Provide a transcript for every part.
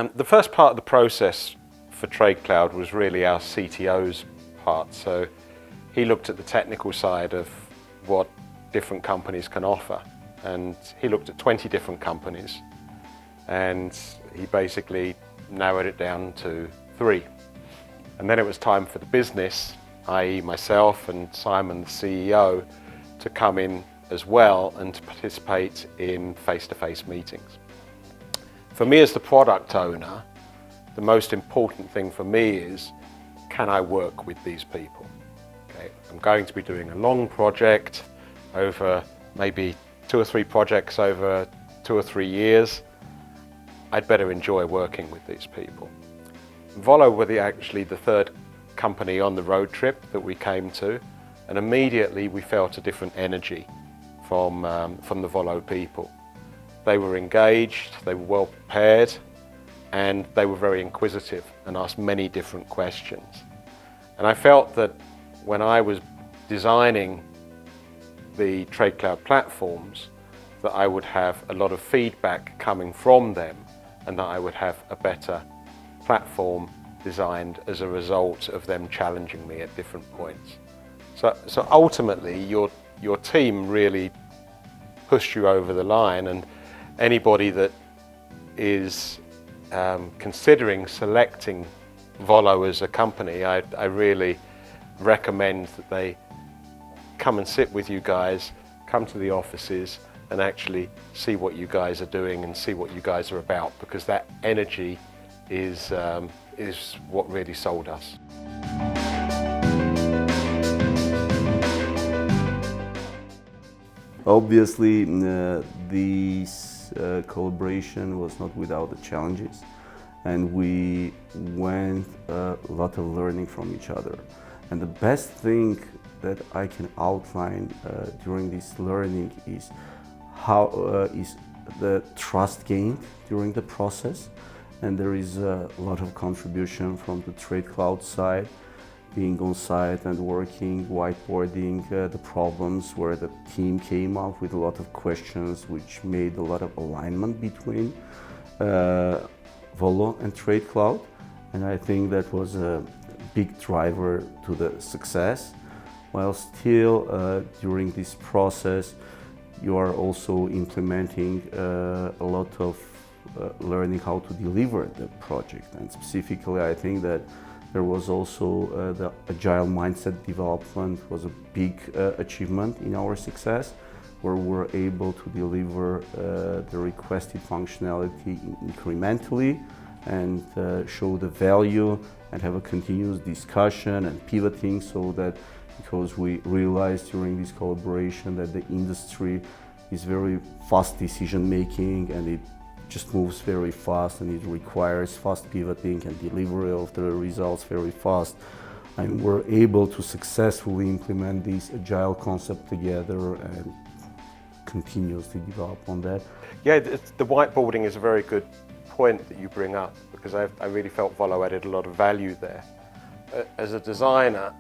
The first part of the process for TradeCloud was really our CTO's part. So he looked at the technical side of what different companies can offer. And he looked at 20 different companies. And he basically narrowed it down to 3. And then it was time for the business, i.e. myself and Simon, the CEO, to come in as well and to participate in face-to-face meetings. For me as the product owner, the most important thing for me is, can I work with these people? Okay. I'm going to be doing a long project over maybe 2 or 3 projects over 2 or 3 years. I'd better enjoy working with these people. VOLO were actually the 3rd company on the road trip that we came to, and immediately we felt a different energy from the VOLO people. They were engaged, they were well prepared, and they were very inquisitive and asked many different questions. And I felt that when I was designing the TradeCloud platforms, that I would have a lot of feedback coming from them, and that I would have a better platform designed as a result of them challenging me at different points. So ultimately, your team really pushed you over the line, and anybody that is considering selecting VOLO as a company, I really recommend that they come and sit with you guys, come to the offices and actually see what you guys are doing and see what you guys are about, because that energy is what really sold us. Obviously, this collaboration was not without the challenges, and we went a lot of learning from each other. And the best thing that I can outline during this learning is how is the trust gained during the process. And there is a lot of contribution from the TradeCloud side, being on site and working, whiteboarding the problems, where the team came up with a lot of questions which made a lot of alignment between VOLO and TradeCloud. And I think that was a big driver to the success. While still during this process, you are also implementing a lot of learning how to deliver the project. And specifically, I think that there was also the agile mindset development was a big achievement in our success, where we're able to deliver the requested functionality incrementally and show the value and have a continuous discussion and pivoting, so that because we realized during this collaboration that the industry is very fast decision making and it just moves very fast, and it requires fast pivoting and delivery of the results very fast. And we're able to successfully implement this agile concept together and continuously develop on that. Yeah, the whiteboarding is a very good point that you bring up, because I really felt VOLO added a lot of value there. As a designer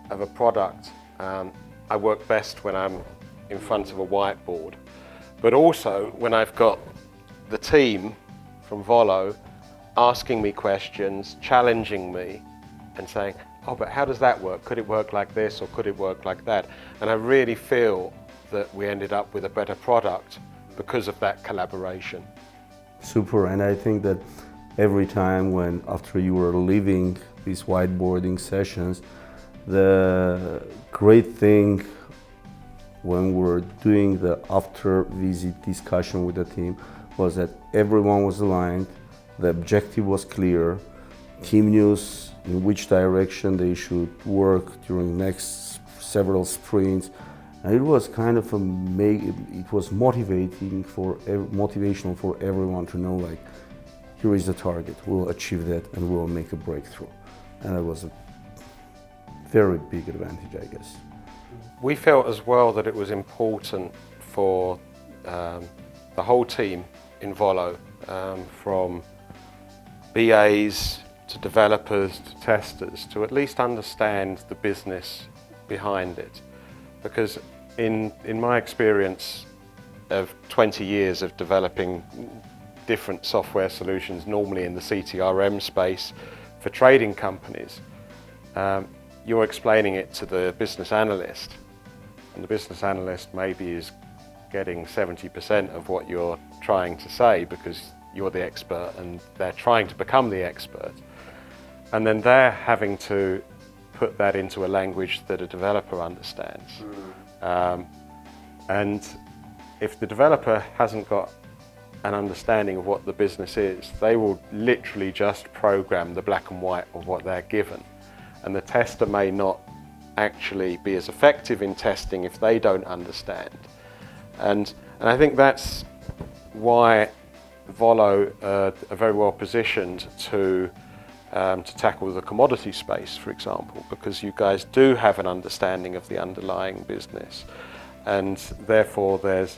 of a product, I work best when I'm in front of a whiteboard, but also when I've got the team from VOLO asking me questions, challenging me and saying, oh, but how does that work? Could it work like this or could it work like that? And I really feel that we ended up with a better product because of that collaboration. Super, and I think that every time when after you were leaving these whiteboarding sessions, the great thing when we were doing the after visit discussion with the team was that everyone was aligned, the objective was clear, team knew in which direction they should work during next several sprints, and it was kind of it was motivational for everyone to know, like, here is the target, we'll achieve that and we'll make a breakthrough. And that was a very big advantage, I guess. We felt as well that it was important for the whole team in VOLO, from BAs to developers to testers, to at least understand the business behind it. Because in my experience of 20 years of developing different software solutions, normally in the CTRM space for trading companies, you're explaining it to the business analyst, and the business analyst maybe is getting 70% of what you're trying to say because you're the expert and they're trying to become the expert. And then they're having to put that into a language that a developer understands. And if the developer hasn't got an understanding of what the business is, they will literally just program the black and white of what they're given. And the tester may not actually be as effective in testing if they don't understand. And I think that's why VOLO are very well positioned to tackle the commodity space, for example, because you guys do have an understanding of the underlying business, and therefore there's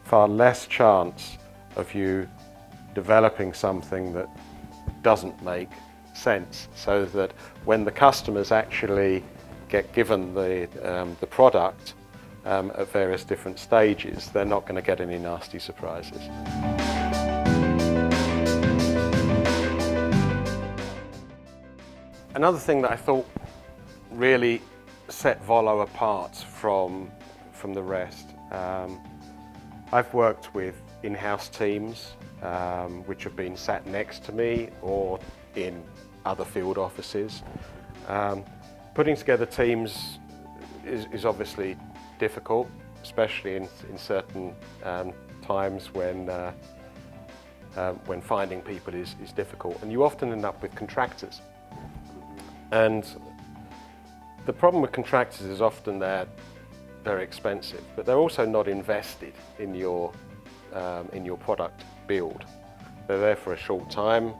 far less chance of you developing something that doesn't make sense, so that when the customers actually get given the product at various different stages, they're not going to get any nasty surprises. Another thing that I thought really set VOLO apart from the rest, I've worked with in-house teams which have been sat next to me or in other field offices. Putting together teams is obviously difficult, especially in certain times when finding people is difficult, and you often end up with contractors. And the problem with contractors is often they're very expensive, but they're also not invested in your product build. They're there for a short time.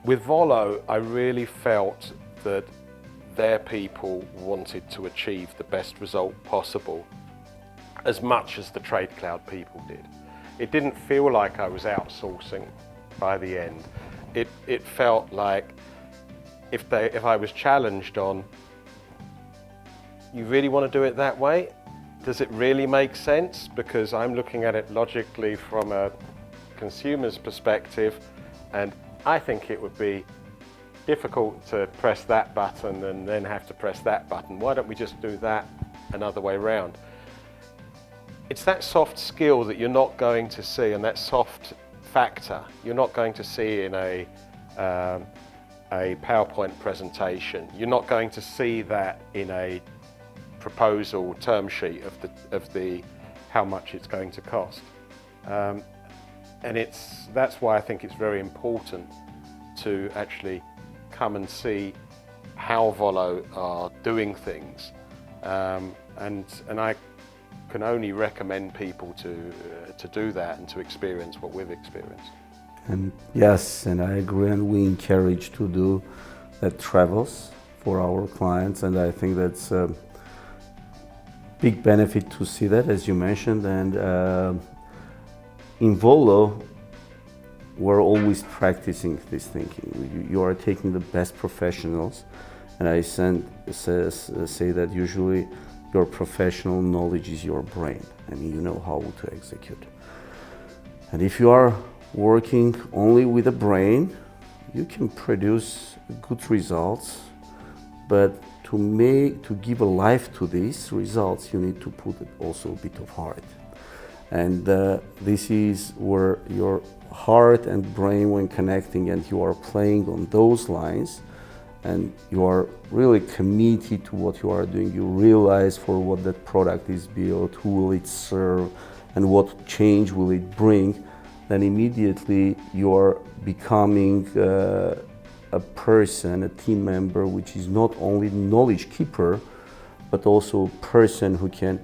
With VOLO, I really felt that their people wanted to achieve the best result possible as much as the TradeCloud people did. It didn't feel like I was outsourcing by the end. It felt like if I was challenged on, you really want to do it that way? Does it really make sense? Because I'm looking at it logically from a consumer's perspective, and I think it would be difficult to press that button and then have to press that button. Why don't we just do that another way around? It's that soft skill that you're not going to see, and that soft factor you're not going to see in a PowerPoint presentation. You're not going to see that in a proposal term sheet of the how much it's going to cost. And that's why I think it's very important to actually come and see how VOLO are doing things, and I can only recommend people to do that and to experience what we've experienced. And yes, and I agree, and we encourage to do that travels for our clients, and I think that's a big benefit to see that, as you mentioned. And in VOLO, we're always practicing this thinking. You are taking the best professionals, and I say that usually your professional knowledge is your brain, and you know how to execute. And if you are working only with a brain, you can produce good results, but to give a life to these results, you need to put also a bit of heart. And this is where your heart and brain, when connecting, and you are playing on those lines, and you are really committed to what you are doing, you realize for what that product is built, who will it serve, and what change will it bring, then immediately you are becoming a person, a team member, which is not only knowledge keeper, but also a person who can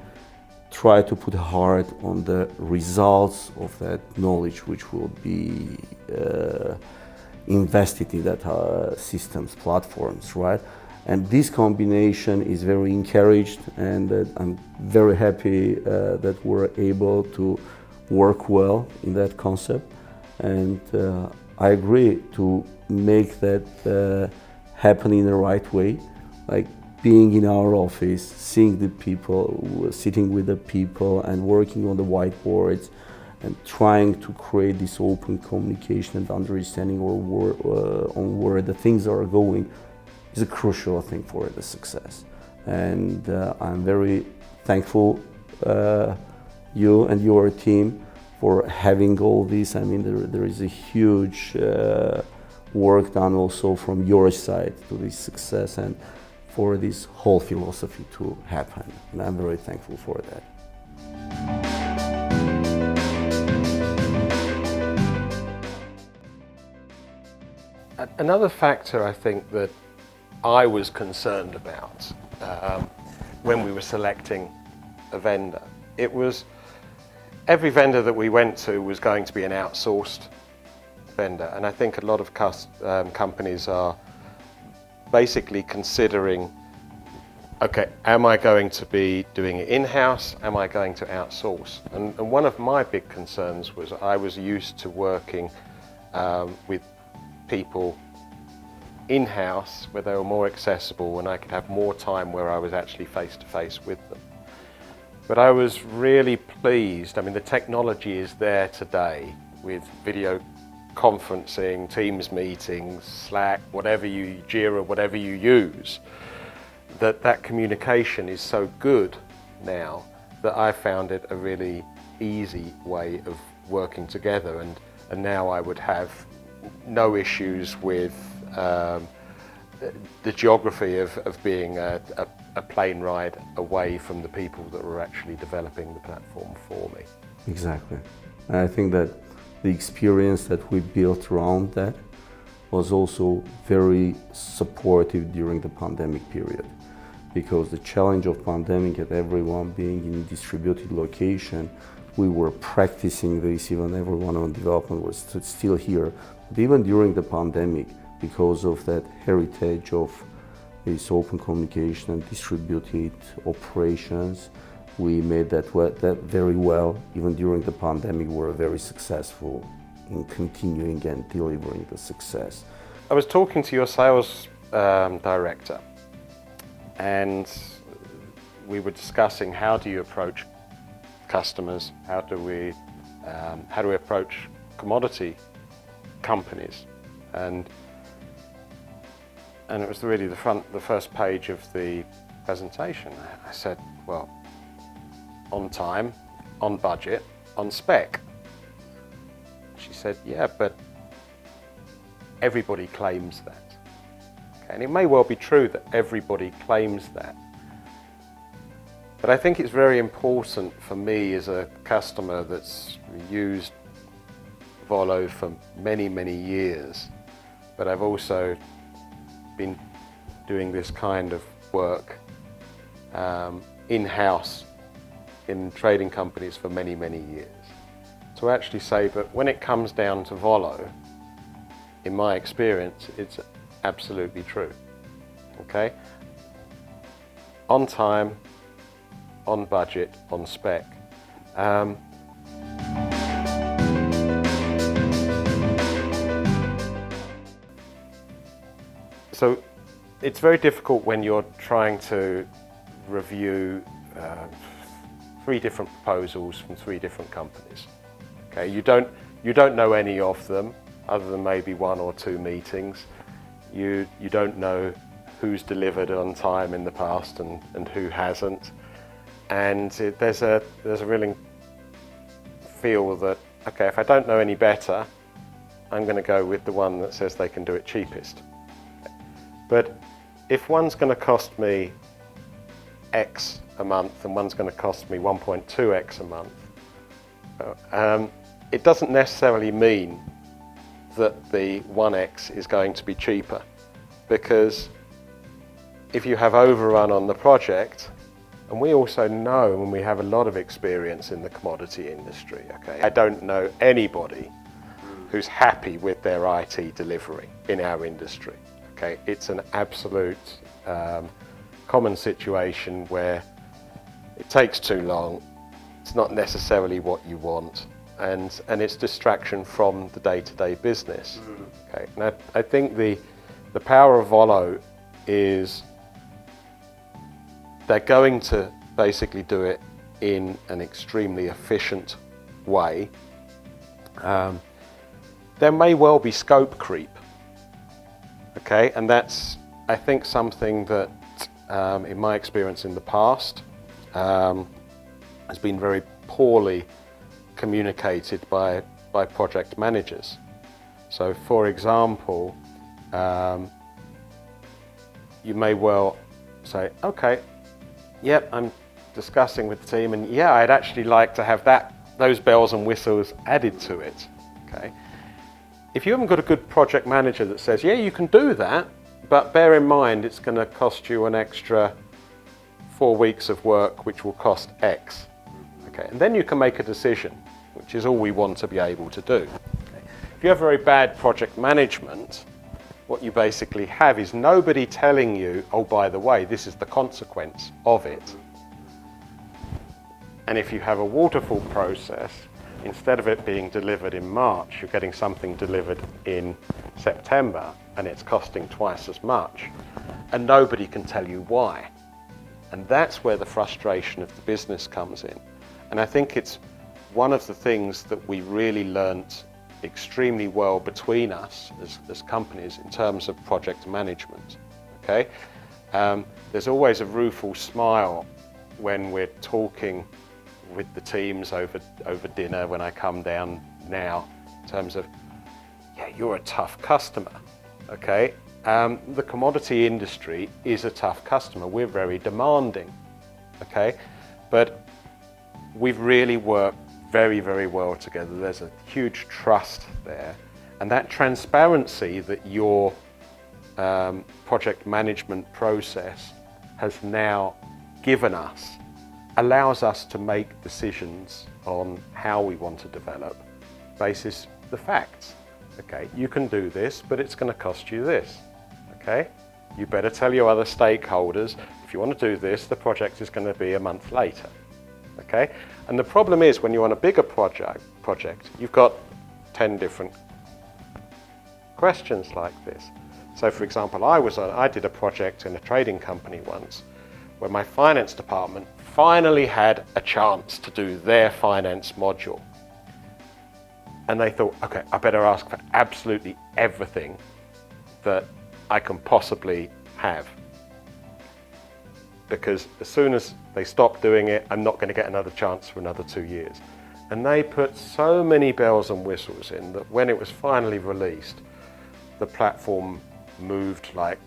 try to put heart on the results of that knowledge, which will be invested in that systems, platforms, right? And this combination is very encouraged, and I'm very happy that we're able to work well in that concept. And I agree to make that happen in the right way, like being in our office, seeing the people, sitting with the people and working on the whiteboards, and trying to create this open communication and understanding on where the things are going is a crucial thing for the success. And I'm very thankful you and your team for having all this. I mean, there is a huge work done also from your side to this success and for this whole philosophy to happen. And I'm very thankful for that. Another factor I think that I was concerned about when we were selecting a vendor, it was every vendor that we went to was going to be an outsourced vendor, and I think a lot of companies are basically considering, okay, am I going to be doing it in-house? Am I going to outsource? And one of my big concerns was I was used to working with people in-house where they were more accessible and I could have more time where I was actually face-to-face with them. But I was really pleased. I mean, the technology is there today with video conferencing, Teams meetings, Slack, Jira, whatever you use, that communication is so good now that I found it a really easy way of working together, and now I would have no issues with the geography of being a plane ride away from the people that were actually developing the platform for me. Exactly. And I think that the experience that we built around that was also very supportive during the pandemic period, because the challenge of pandemic and everyone being in distributed location, we were practicing this, even everyone on development was still here. But even during the pandemic, because of that heritage of this open communication and distributed operations, we made that very well. Even during the pandemic, we were very successful in continuing and delivering the success. I was talking to your sales director, and we were discussing how do you approach customers, how do we approach commodity companies, and it was really the first page of the presentation. I said, well, on time, on budget, on spec. She said, yeah, but everybody claims that. Okay, and it may well be true that everybody claims that. But I think it's very important for me as a customer that's used VOLO for many, many years, but I've also been doing this kind of work in-house in trading companies for many, many years. To actually say, but when it comes down to VOLO, in my experience, it's absolutely true. Okay? On time, on budget, on spec. So it's very difficult when you're trying to review 3 different proposals from 3 different companies. Okay, you don't know any of them other than maybe 1 or 2 meetings. You don't know who's delivered on time in the past and who hasn't. And there's a really feel that, okay, if I don't know any better, I'm going to go with the one that says they can do it cheapest. But if one's going to cost me X a month and one's going to cost me 1.2x a month, it doesn't necessarily mean that the 1x is going to be cheaper, because if you have overrun on the project, and we also know, and we have a lot of experience in the commodity industry, okay, I don't know anybody who's happy with their IT delivery in our industry. Okay, it's an absolute common situation where it takes too long, it's not necessarily what you want, and it's distraction from the day-to-day business. Okay, and I think the power of VOLO is they're going to basically do it in an extremely efficient way There may well be scope creep, okay, and that's, I think, something that in my experience in the past has been very poorly communicated by project managers. So for example, you may well say, okay, yep, I'm discussing with the team, and yeah, I'd actually like to have those bells and whistles added to it, okay? If you haven't got a good project manager that says, yeah, you can do that, but bear in mind it's going to cost you an extra 4 weeks of work, which will cost X, okay? And then you can make a decision, which is all we want to be able to do. Okay? If you have very bad project management, what you basically have is nobody telling you, oh, by the way, this is the consequence of it. And if you have a waterfall process, instead of it being delivered in March, you're getting something delivered in September, and it's costing twice as much. And nobody can tell you why. And that's where the frustration of the business comes in. And I think it's one of the things that we really learnt extremely well between us as companies in terms of project management, okay? There's always a rueful smile when we're talking with the teams over dinner when I come down now, in terms of, yeah, you're a tough customer, okay? The commodity industry is a tough customer. We're very demanding, okay? But we've really worked very, very well together. There's a huge trust there. And that transparency that your project management process has now given us allows us to make decisions on how we want to develop, basis the facts. Okay, you can do this, but it's going to cost you this. Okay, you better tell your other stakeholders, if you want to do this, the project is going to be a month later. Okay, and the problem is when you're on a bigger project, you've got 10 different questions like this. So for example, I did a project in a trading company once where my finance department finally had a chance to do their finance module. And they thought, okay, I better ask for absolutely everything that I can possibly have. Because as soon as they stop doing it, I'm not going to get another chance for another 2 years. And they put so many bells and whistles in that when it was finally released, the platform moved like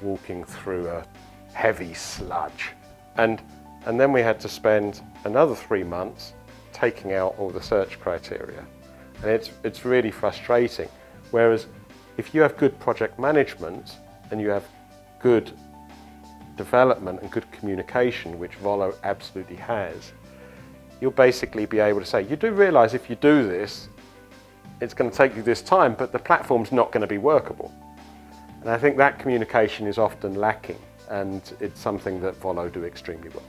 walking through a heavy sludge. And then we had to spend another 3 months taking out all the search criteria. And it's really frustrating. Whereas if you have good project management and you have good development and good communication, which VOLO absolutely has, you'll basically be able to say, you do realize if you do this, it's going to take you this time, but the platform's not going to be workable. And I think that communication is often lacking, and it's something that VOLO do extremely well.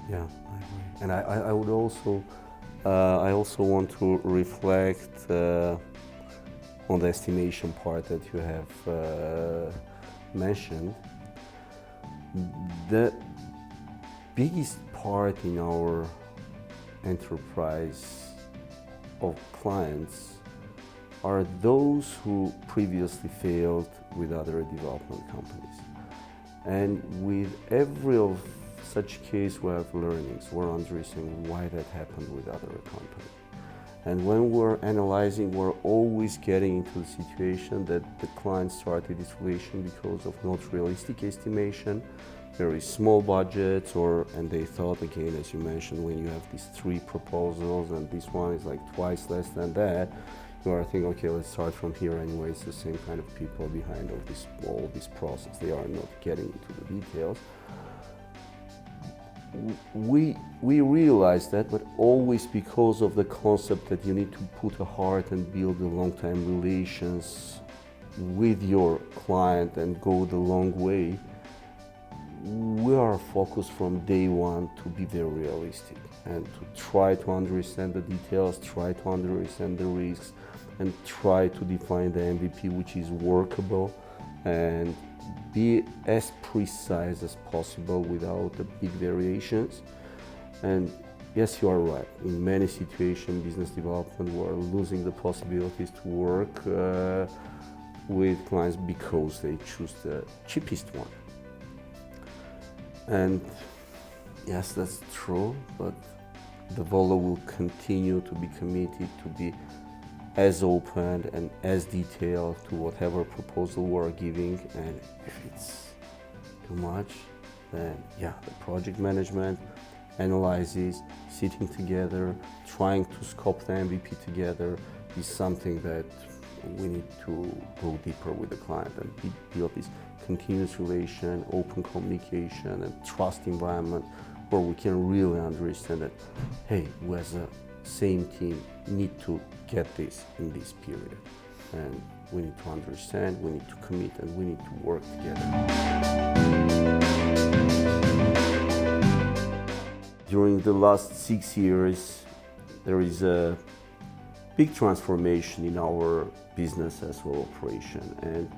Yeah, I agree. And I would also, I also want to reflect on the estimation part that you have mentioned. The biggest part in our enterprise of clients are those who previously failed with other development companies. And with every of such case we have learnings, we're understanding why that happened with other companies. And when we're analyzing, we're always getting into the situation that the client started this relation because of not realistic estimation, very small budgets, and they thought, again, as you mentioned, when you have these 3 proposals and this one is like twice less than that, you are thinking, okay, let's start from here anyway. It's the same kind of people behind all this process. They are not getting into the details. We realize that, but always because of the concept that you need to put a heart and build a long-term relations with your client and go the long way, we are focused from day one to be very realistic and to try to understand the details, try to understand the risks, and try to define the MVP which is workable and be as precise as possible without the big variations. And yes, you are right. In many situations, business development were losing the possibilities to work with clients because they choose the cheapest one. And yes, that's true, but the VOLO will continue to be committed to be as open and as detailed to whatever proposal we're giving. And if it's too much, then yeah, the project management analyzes, sitting together, trying to scope the MVP together is something that we need to go deeper with the client and build this continuous relation, open communication and trust environment where we can really understand that, hey, we as a same team need to get this in this period. And we need to understand, we need to commit, and we need to work together. During the last 6 years, there is a big transformation in our business as well operation. And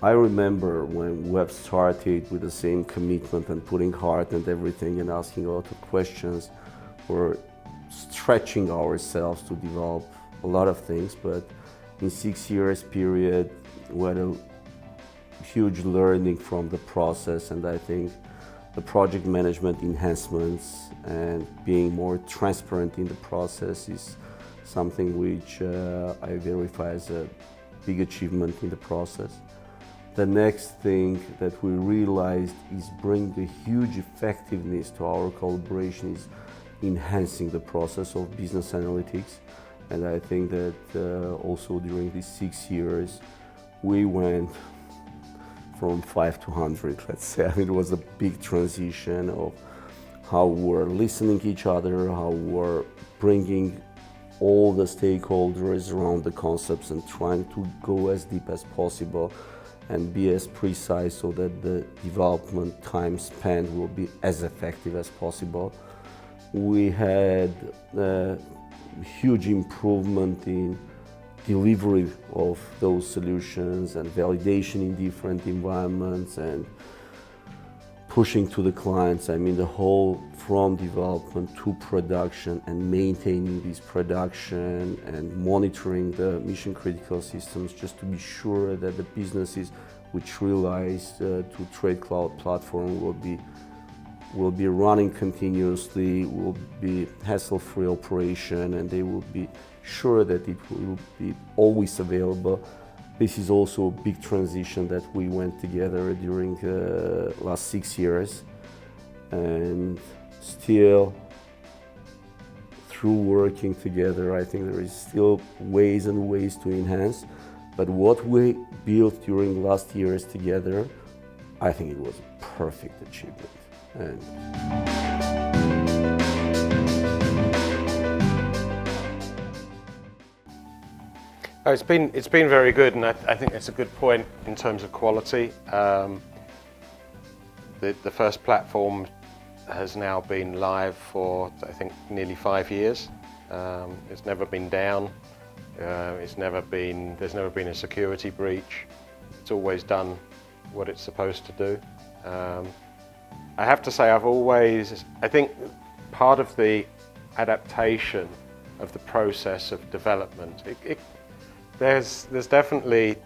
I remember when we have started with the same commitment and putting heart and everything and asking a lot of questions, we're stretching ourselves to develop a lot of things, but in 6 years period, we had a huge learning from the process, and I think the project management enhancements and being more transparent in the process is something which I verify as a big achievement in the process. The next thing that we realized is bring the huge effectiveness to our collaboration is enhancing the process of business analytics. And I think that also during these 6 years, we went from 5 to 100, let's say. I mean, it was a big transition of how we're listening to each other, how we're bringing all the stakeholders around the concepts and trying to go as deep as possible and be as precise so that the development time spent will be as effective as possible. We had a huge improvement in delivery of those solutions and validation in different environments and pushing to the clients. I mean, the whole from development to production and maintaining this production and monitoring the mission critical systems just to be sure that the businesses which relies to TradeCloud platform will be running continuously, will be hassle-free operation, and they will be sure that it will be always available. This is also a big transition that we went together during the last 6 years, and still through working together, I think there is still ways and ways to enhance. But what we built during last years together, I think it was a perfect achievement. And oh, it's been very good, and I think it's a good point in terms of quality. The first platform has now been live for, I think, nearly 5 years. It's never been down. There's never been a security breach. It's always done what it's supposed to do. I have to say, I think part of the adaptation of the process of development, there's definitely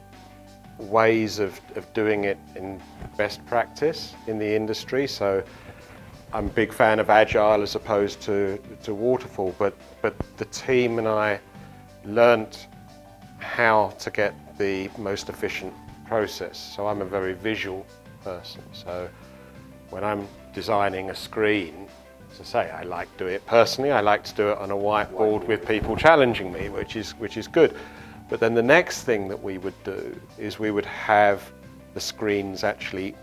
ways of doing it in best practice in the industry. So I'm a big fan of Agile as opposed to Waterfall, but the team and I learnt how to get the most efficient process. So I'm a very visual person. So when I'm designing a screen, as I say, I like to do it personally. I like to do it on a whiteboard with people challenging me, which is good. But then the next thing that we would do is we would have the screens actually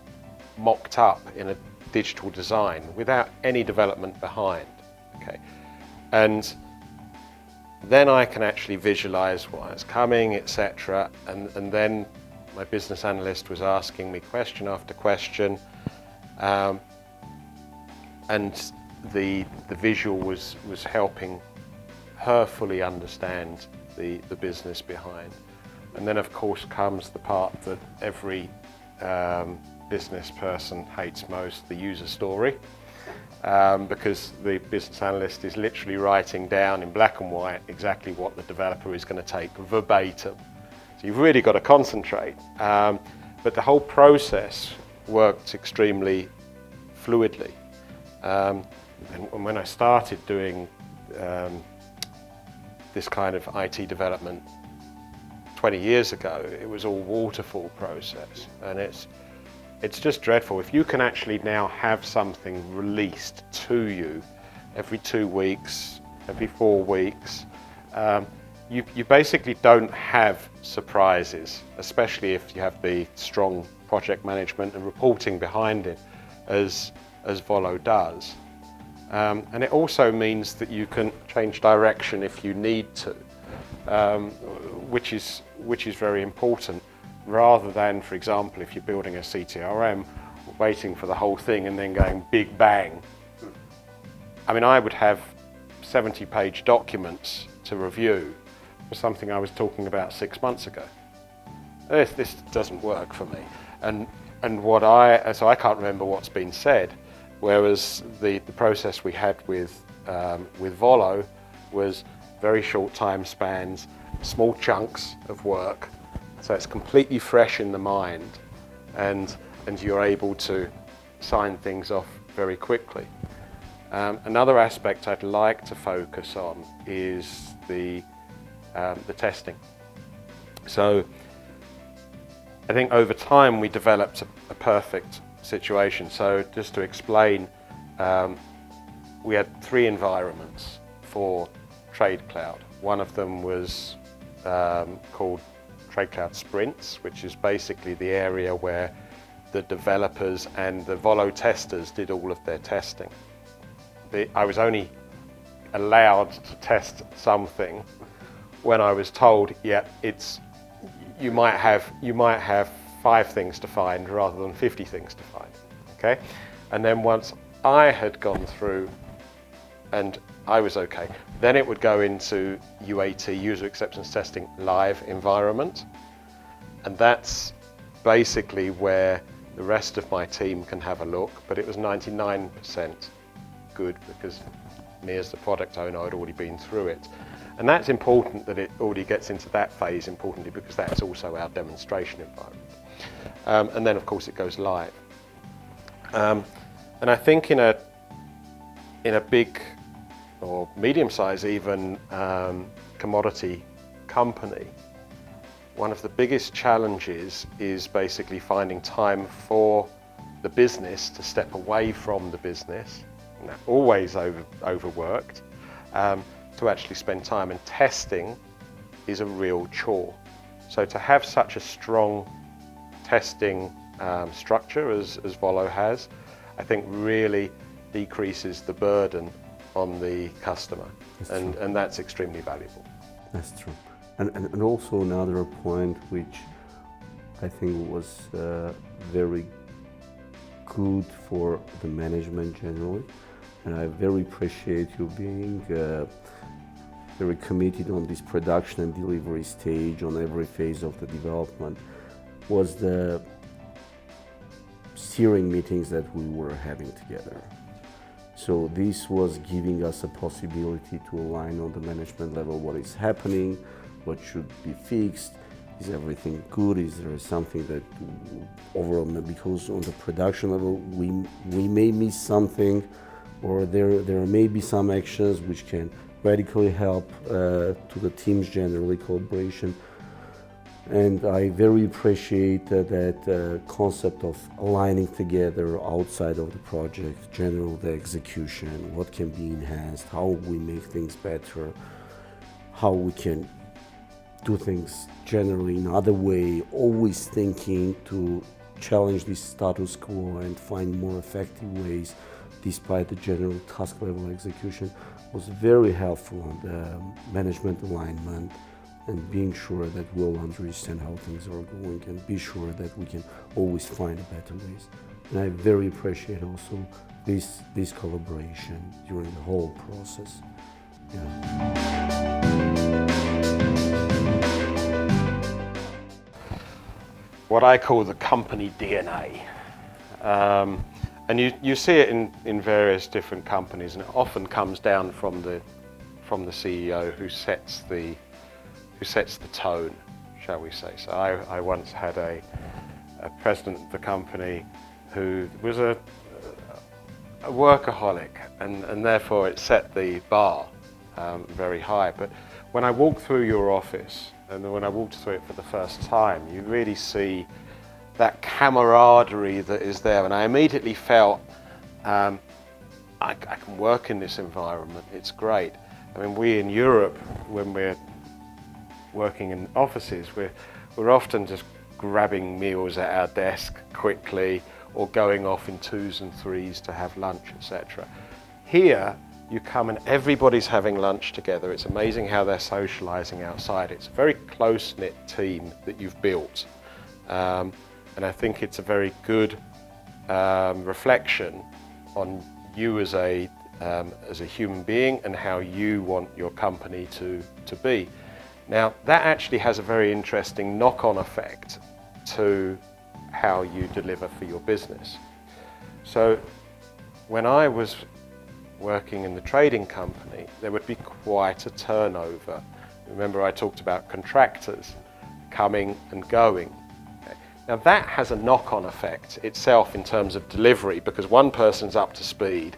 mocked up in a digital design without any development behind. Okay, and then I can actually visualize what is coming, etc. And then my business analyst was asking me question after question, and the visual was helping her fully understand the business behind. And then of course comes the part that every business person hates most, the user story. Because the business analyst is literally writing down in black and white exactly what the developer is going to take verbatim. So you've really got to concentrate. But the whole process worked extremely fluidly. And when I started doing this kind of IT development 20 years ago, it was all waterfall process, and it's just dreadful. If you can actually now have something released to you every 2 weeks, every 4 weeks, you basically don't have surprises, especially if you have the strong project management and reporting behind it, as VOLO does. And it also means that you can change direction if you need to, which is very important, rather than, for example, if you're building a CTRM, waiting for the whole thing and then going big bang. I mean, I would have 70-page documents to review for something I was talking about 6 months ago. This doesn't work for me. And so I can't remember what's been said, whereas the process we had with VOLO was very short time spans, small chunks of work, so it's completely fresh in the mind, and you're able to sign things off very quickly. Another aspect I'd like to focus on is the testing. So I think over time we developed a perfect situation. So just to explain, we had 3 environments for TradeCloud. One of them was called TradeCloud Sprints, which is basically the area where the developers and the VOLO testers did all of their testing. I was only allowed to test something when I was told, yeah, you might have 5 things to find rather than 50 things to find. Okay, and then once I had gone through and I was okay, then it would go into UAT, user acceptance testing, live environment, and that's basically where the rest of my team can have a look. But it was 99% good because me as the product owner had already been through it. And that's important that it already gets into that phase, importantly, because that's also our demonstration environment. And then of course it goes live. And I think in a big or medium-sized even commodity company, one of the biggest challenges is basically finding time for the business to step away from the business, and they're always overworked, to actually spend time, and testing is a real chore. So to have such a strong testing structure as VOLO has, I think really decreases the burden on the customer, and that's extremely valuable. That's true. And also another point which I think was very good for the management generally, and I very appreciate you being very committed on this production and delivery stage on every phase of the development, was the steering meetings that we were having together. So this was giving us a possibility to align on the management level what is happening, what should be fixed, is everything good, is there something that overall, because on the production level we may miss something, or there may be some actions which can radically help to the team's generally collaboration. And I very appreciate that concept of aligning together outside of the project, general the execution, what can be enhanced, how we make things better, how we can do things generally in other way, always thinking to challenge this status quo and find more effective ways despite the general task level execution, was very helpful on the management alignment and being sure that we'll understand how things are going and be sure that we can always find better ways. And I very appreciate also this collaboration during the whole process. Yeah. what I call the company DNA. And you see it in various different companies, and it often comes down from the CEO who sets the tone, shall we say. So I once had a president of the company who was a workaholic, and therefore it set the bar very high. But when I walked through your office, and when I walked through it for the first time, you really see that camaraderie that is there, and I immediately felt I can work in this environment. It's great. I mean, we in Europe, when we're working in offices, we're often just grabbing meals at our desk quickly, or going off in 2s and 3s to have lunch, etc. Here, you come and everybody's having lunch together. It's amazing how they're socializing outside. It's a very close-knit team that you've built. And I think it's a very good reflection on you as a human being and how you want your company to be. Now, that actually has a very interesting knock-on effect to how you deliver for your business. So when I was working in the trading company, there would be quite a turnover. Remember, I talked about contractors coming and going. Now that has a knock-on effect itself in terms of delivery, because one person's up to speed,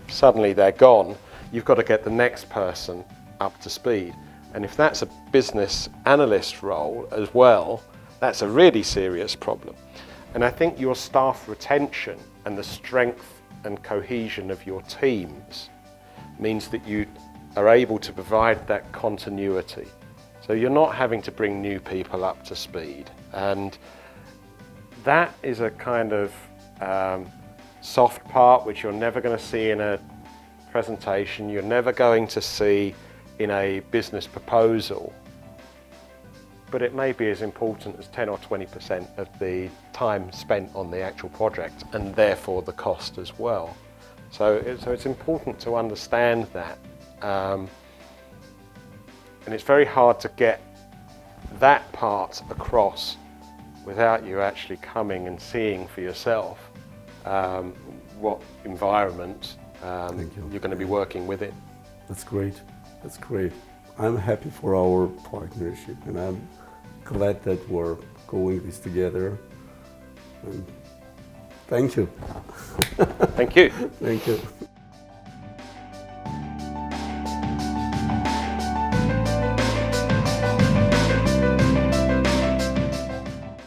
suddenly they're gone, you've got to get the next person up to speed. And if that's a business analyst role as well, that's a really serious problem. And I think your staff retention and the strength and cohesion of your teams means that you are able to provide that continuity. So you're not having to bring new people up to speed. And that is a kind of soft part which you're never going to see in a presentation, you're never going to see in a business proposal, but it may be as important as 10 or 20% of the time spent on the actual project, and therefore the cost as well. So it's important to understand that. And it's very hard to get that part across without you actually coming and seeing for yourself what environment you're going to be working within. That's great. That's great. I'm happy for our partnership, and I'm glad that we're going this together. And thank you. Thank you. Thank you.